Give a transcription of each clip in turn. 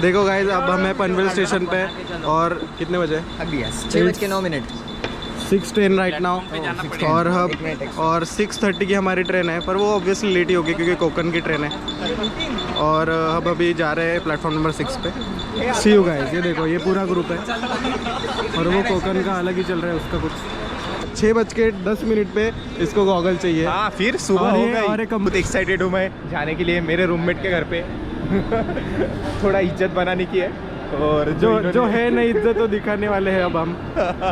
देखो गाइस, अब हम हैं पनवेल स्टेशन पे और कितने बजे? अभी 6:09 6:10 राइट नाउ। और हम और 6:30 की हमारी ट्रेन है, पर वो ऑब्वियसली लेट ही होगी क्योंकि कोकन की ट्रेन है। और हम अभी जा रहे हैं प्लेटफॉर्म नंबर 6 पे। सी यू गाइस, ये देखो ये पूरा ग्रुप है और वो कोकन का अलग ही चल रहा है उसका कुछ। 6:10 पे इसको गॉगल चाहिए। हाँ, फिर सुबह हो गई और एक बहुत एक्साइटेड हूँ मैं जाने के लिए मेरे रूममेट के घर पे। थोड़ा इज्जत बनाने की है और जो है नहीं इज्जत तो दिखाने वाले हैं अब हम।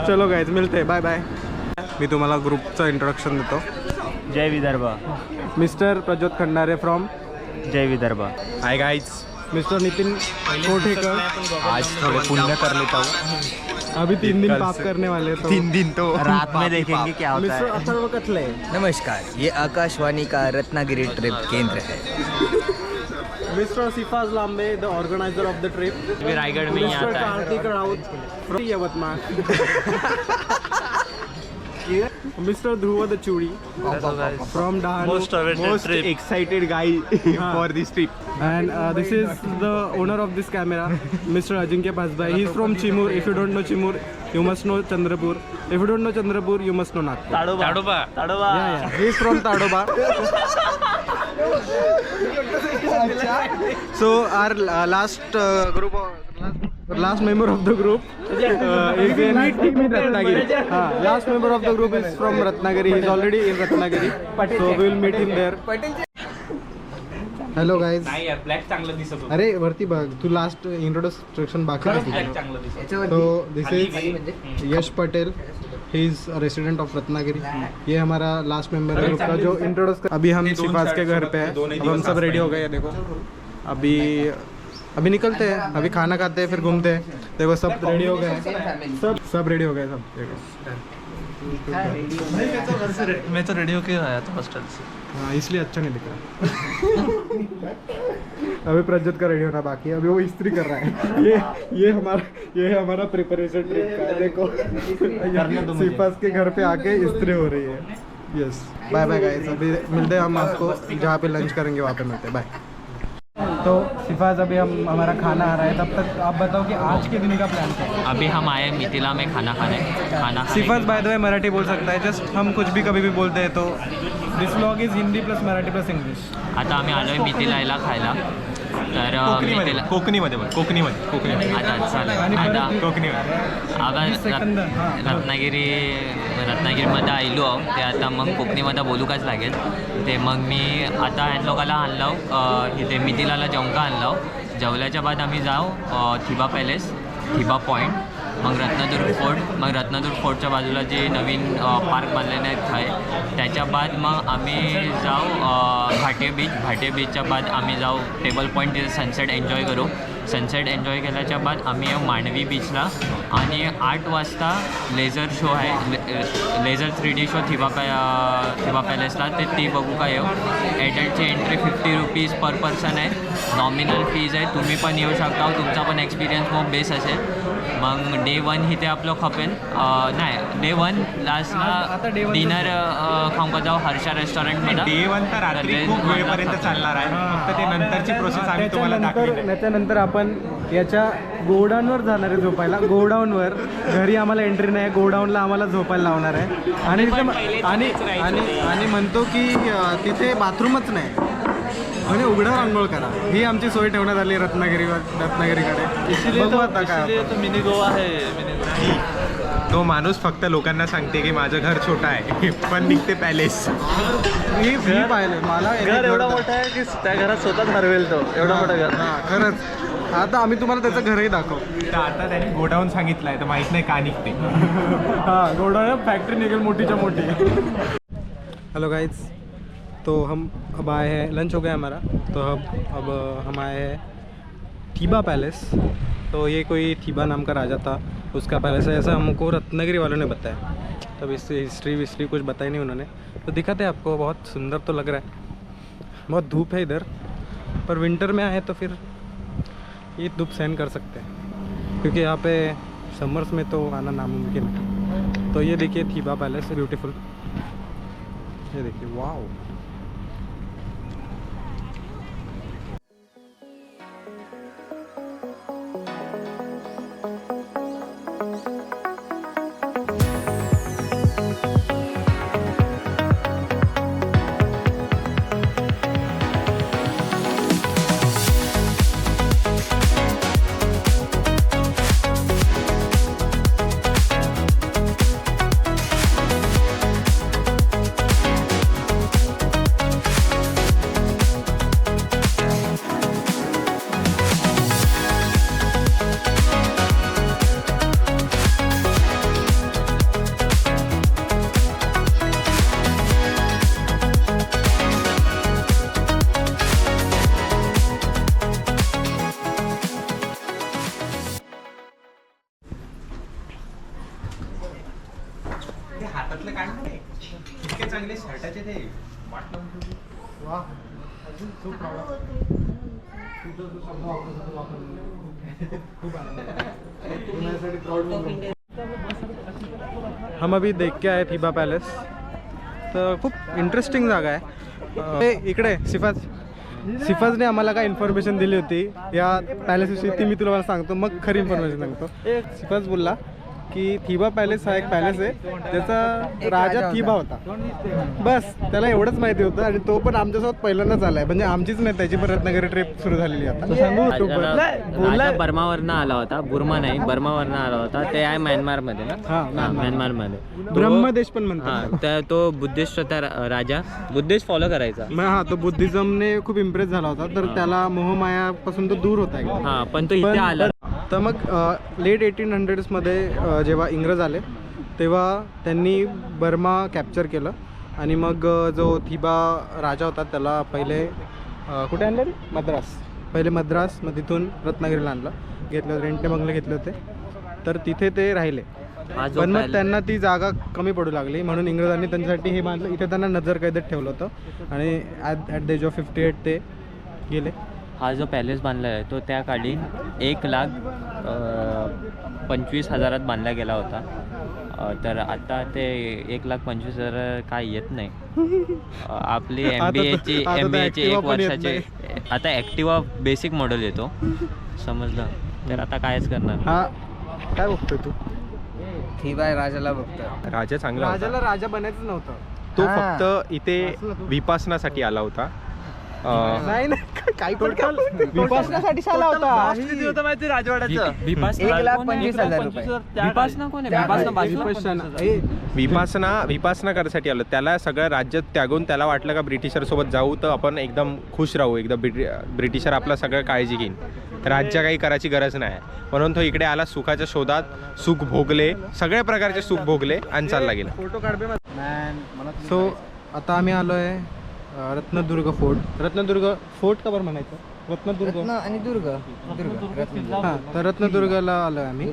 चलो गाइस, मिलते हैं, बाय बाय। मी तुम्हाला ग्रुपचं इंट्रोडक्शन देतो। Jai Vidarbha. Mister Prajyot Khandare from Jai Vidarbha. Hi guys, mister Nitin Kothekar. आज थोड़े पुण्य कर लेता हूँ। अभी 3 दिन कल पाप से। करने वाले तो 3 दिन तो रात में देखेंगे क्या होता मिस्टर है। अथर्व कथले। नमस्कार, ये आकाशवाणी का रत्नागिरी ट्रिप केंद्र है। Mister Sifaj Lambe, the organizer of the trip. भी रायगढ़ में ही मिस्टर आता है। कार्तिक राउत फ्रॉम यवतमाळ। मिस्टर ध्रुव द चूड़ी from Dahanu. Most excited guy for this trip. And this is the owner of this camera, Mr. Ajinkya Pasbhai. He is from Chimur. If you don't know Chimur, you must know Chandrapur. If you don't know Chandrapur, you must know Nagpur. Tadoba. Yeah. He is from Tadoba. So our last member of the group is in Ratnagiri. Last member of the group is from Ratnagiri. He is already in Ratnagiri. So we will meet him there. Hello guys. नाही यार, black चांगलं दिसत होतं. अरे वरती बघ, तू last introduction बाकी ब्लॅक होती. चांगलं दिसत. तो this is Yash Patel. He is resident of Ratnagiri. ये हमारा लास्ट मेंबर है ग्रुप का जो इंट्रोड्यूस। अभी हम सिफाज के घर पे हैं. अब हम सब रेडी हो गए हैं. देखो अभी निकलते हैं. अभी खाना खाते हैं, फिर घूमते हैं. देखो सब रेडी हो गए. सब रेडी हो गए सब. देखो मैं तो रेडी होके आया था हॉस्टल से. हाँ, इसलिए अच्छा नहीं दिख रहा. अभी प्रज्योत का रेडी होना बाकी है. अभी वो इस्त्री कर रहा है. ये हमारा प्रिपरेशन ट्रिप का है. देखो सिफाज के घर पे आके इस्त्री हो रही है. Yes, bye bye guys. अभी मिलते हैं हम आपको जहाँ पे लंच करेंगे वहाँ पे मिलते हैं. बाय. तो सिफाज, अभी हमारा खाना आ रहा है. तब तक आप बताओ कि आज के दिन का प्लान क्या है. अभी हम आए मिथिला में खाना खाने. सिफाज बाय द वे मराठी बोल सकता है. जस्ट हम कुछ भी कभी भी बोलते हैं. तो this vlog is Hindi plus Marathi plus English. आता आम्ही आलोय मिथिलाला खायला. तर मिथिला कोकणीमध्ये आता चालेल. आता रत्नागिरीमध्ये आयलो आहो ते. आता मग कोकणीमध्ये बोलूकाच लागेल ते. मग मी आता ह्या लोकांना आणलो इथे मिथिलाला जेवण आणलो. जेवल्याच्या बाद आम्ही जाऊ थिबा पॅलेस, थिबा पॉईंट, मग रत्नदुर्ग फोर्टच्या बाजूला जे नवीन पार्क बांधलेले आहेत खाय. त्याच्या बाद मग आम्ही जाऊ भाटे बीचच्या बाद आम्ही जाऊ टेबल पॉईंट. तिथे सनसेट एन्जॉय करू. सनसेट एन्जॉय केल्याच्या बाद आम्ही येऊ मांडवी बीचला. आणि 8 वाजता लेझर शो आहे, लेझर 3D शो थिबा पॅलेसला. ते बघू का येऊ. ॲडल्टची एंट्री 50 रुपीज पर पर्सन आहे. नॉमिनल फीज आहे. तुम्ही पण येऊ शकता. तुमचा पण एक्सपिरियन्स खूप बेस्ट असेल. मग डे 1 इथे आपलं खपेल. नाही, डे 1 लास्टला डिनर खाऊन जाऊ हर्षा रेस्टॉरंटमध्ये. डे 1 तर रात्री खूप वेळपर्यंत चालणार आहे. फक्त ते नंतरची प्रोसेस आम्ही तुम्हाला दाखवली. त्याच्यानंतर आपण याच्या गोडाऊनवर जाणार आहे झोपायला. गोडाऊनवर, घरी आम्हाला एंट्री नाही. गोडाऊनला आम्हाला झोपायला लावणार आहे. आणि म्हणतो की तिथे बाथरूमच नाही म्हणजे उघड्यावर आंघोळ करा. ही आमची सोय ठेवण्यात आली रत्नागिरीकडे. बघू आता काय. मिनी गोवा आहे. तो माणूस फक्त लोकांना सांगते की माझं घर छोटं आहे, पण निघते पॅलेस. मी पाहिलं. मला घर एवढा मोठा आहे की त्या घरात स्वतःच हरवेल तो. एवढा मोठा घर. हां, खरंच. आता आम्ही तुम्हाला त्याचं घरही दाखवू. तर आता त्यांनी गोडाऊन सांगितलं आहे तर माहीत नाही का निघते. हां, गोडाऊन फॅक्टरी निघेल मोठीच्या मोठी. हॅलो गाईज, तो हम अब आए हैं, लंच हो गया हमारा, तो अब हम आए हैं थीबा पैलेस। तो ये कोई थीबा नाम का राजा था, उसका पैलेस है, ऐसा हमको रत्नागिरी वालों ने बताया। तब इससे हिस्ट्री कुछ बताई नहीं उन्होंने, तो दिखाते हैं आपको। बहुत सुंदर तो लग रहा है, बहुत धूप है इधर, पर विंटर में आए तो फिर ये धूप सहन कर सकते हैं, क्योंकि यहाँ पे समर्स में तो आना नामुमकिन है। तो ये देखिए थीबा पैलेस, ब्यूटीफुल, ये देखिए, वाओ। हातातलं काढणार आहे, इतके चांगले शर्टाचे ते वाट लावून ठेवली. हम अभी देख के आए थीबा पैलेस, तर खूप इंटरेस्टिंग जागा आहे. इकडे सिफाजने आम्हाला काय इन्फॉर्मेशन दिली होती या पॅलेसविषयी, ती मी तुला सांगतो, मग खरी इन्फॉर्मेशन सांगतो. सिफाज बोलला की थीबा पॅलेस हा एक पॅलेस आहे ज्याचा राजा थीबा होता, बस त्याला एवढंच माहिती होतं. आणि तो पण आमच्यासोबत पहिल्यांदाच आलाय, म्हणजे आमचीच नाही, त्याची पण रत्नागिरी ट्रिप सुरू झालेली आता. राजा बर्मावरनं आला होता, बुर्मा नाही बर्मावरनं आला होता. ते आहे म्यानमारमध्ये ना, म्यानमारमध्ये ब्रह्मदेश पण म्हणतात. तर तो बुद्धिस्ट होता राजा, बुद्धिस्ट फॉलो करायचा. हा, तो बुद्धिझमने खूप इम्प्रेस झाला होता, तर त्याला मोहमायापासून तो दूर होता. हा, पण तो इथे आला. तर मग लेट 1800मध्ये जेव्हा इंग्रज आले तेव्हा त्यांनी बर्मा कॅप्चर केलं, आणि मग जो थीबा राजा होता त्याला पहिले कुठे आणलं रे, मद्रास, पहिले मद्रास, मग तिथून रत्नागिरीला आणलं, घेतलं, रेंटने बंगले घेतले होते, तर तिथे ते राहिले. पण मग त्यांना ती जागा कमी पडू लागली, म्हणून इंग्रजांनी त्यांच्यासाठी हे बांधलं, इथे त्यांना नजर कैदेत ठेवलं होतं, आणि ॲट द एज ऑफ 58 ते गेले. हा जो पॅलेस बांधला आहे तो त्या काळी 1,25,000 बांधला गेला होता. तर आता ते 1,25,000 काय येत नाही. आपली MBAची एक वर्षाची आता ॲक्टिवा बेसिक मॉडेल येतो, समजलं. तर आता कायच करणार. हा, काय बघतोय तू? थीबा राजाला बघतो. राजा चांगला होता. राजाला राजा बनायचं नव्हतं, तो फक्त इथे विपासनासाठी आला होता. नाही काही विपासनासाठी आला होता. विपासना करायसाठी आलो. त्याला सगळं राज्य त्यागून त्याला वाटलं का ब्रिटिशर सोबत जाऊ तर आपण एकदम खुश राहू, एकदम ब्रिटिशर आपला सगळं काळजी घेईन, राज्य काही करायची गरज नाही, म्हणून तो इकडे आला. सुखाच्या शोधात सुख भोगले, सगळ्या प्रकारचे सुख भोगले आणि चालला गेला. फोटो काढ. सो आता आम्ही आलोय रत्नदुर्ग फोर्ट. रत्नदुर्ग फोर्ट का बरं म्हणायचं, रत्नदुर्ग आणि दुर्ग. हां, तर रत्नदुर्गला आलोय आम्ही.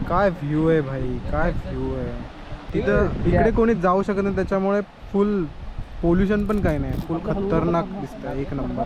काय व्ह्यू आहे भाई, काय व्ह्यू आहे तिथं. इकडे कोणी जाऊ शकत नाही, त्याच्यामुळे फुल पोल्युशन पण काही नाही, फुल खतरनाक दिसतं, एक नंबर.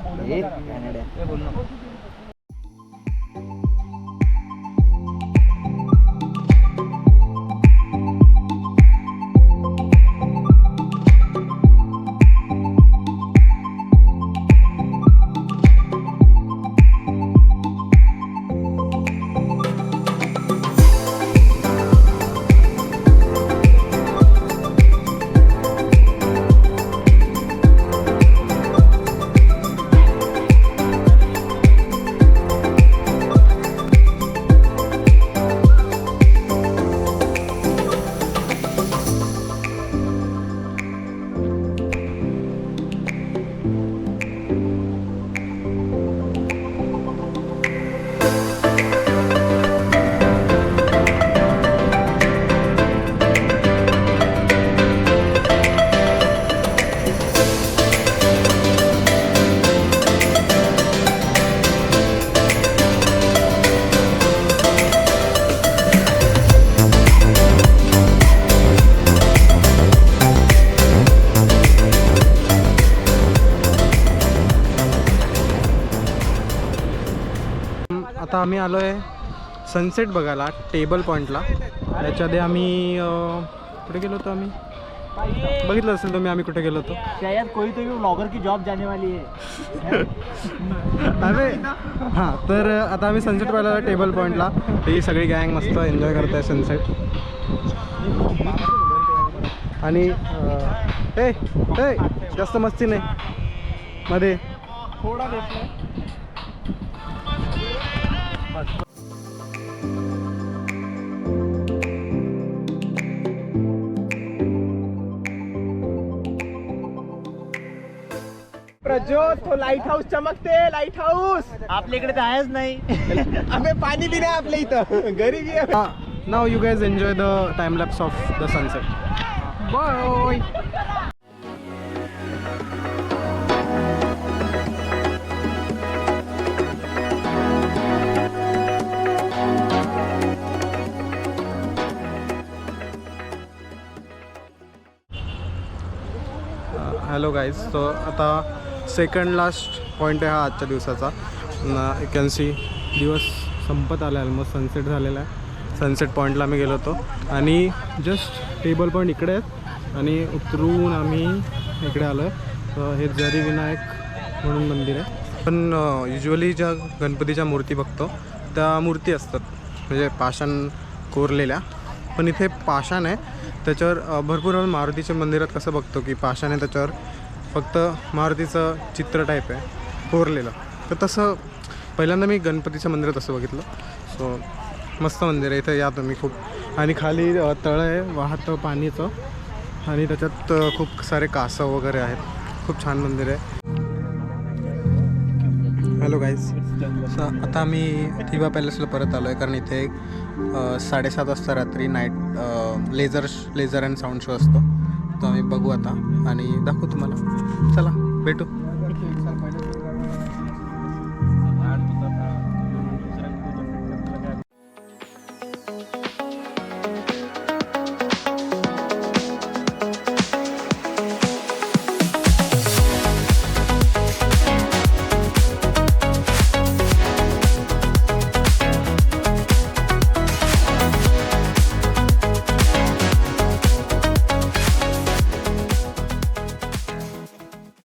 आता आम्ही आलो आहे सनसेट बघायला टेबल पॉईंटला. त्याच्या आधी आम्ही कुठे गेलो होतो आम्ही, बघितलं असेल तुम्ही आम्ही कुठे गेलो होतो. शायद कोई तो भी ब्लॉगर की जॉब जाने वाली है. अरे हां, तर आता आम्ही सनसेट पाहिला टेबल पॉईंटला. ही सगळी गँग मस्त एन्जॉय करत आहे सनसेट. आणि ए जास्त मस्ती नाही मध्ये थोडा प्रज्योत तो लाईट हाऊस चमकते. लाईट हाऊस आपल्या इकडे तर आहेच नाही. आम्ही पाणी बी नाही आपल्या इथं, गरीबी आहे. Now you guys enjoy the time lapse of the sunset. Bye. Hello guys, so आता सेकंड लास्ट पॉईंट आहे हा आजच्या दिवसाचा. यू कॅन सी दिवस संपत आला आहे, ऑलमोस्ट सनसेट झालेला आहे. सनसेट पॉईंटला आम्ही गेलो होतो आणि जस्ट टेबल पॉईंट इकडे आहेत आणि उतरून आम्ही इकडे आलो आहे. हे जरी विनायक म्हणून मंदिर आहे. पण युजली ज्या गणपतीच्या मूर्ती बघतो त्या मूर्ती असतात म्हणजे पाषाण कोरलेल्या, पण इथे पाषाण आहे. त्याच्यावर भरपूर मारुतीच्या मंदिरात कसं बघतो की पाषाण आहे, त्याच्यावर फक्त मारुतीचं चित्र टाईप आहे कोरलेलं. तर तसं पहिल्यांदा मी गणपतीच्या मंदिरात असं बघितलं. सो मस्त मंदिर आहे, इथं या तुम्ही खूप. आणि खाली तळं आहे वाहतं पाणीचं आणि त्याच्यात खूप सारे कासव वगैरे आहेत. खूप छान मंदिर आहे. हॅलो गाईज, आता आम्ही थिबा पॅलेसला परत आलो आहे कारण इथे 7:30 वाजता रात्री night laser and sound show असतो. तो आम्ही बघू आता आणि दाखवू तुम्हाला. चला भेटू.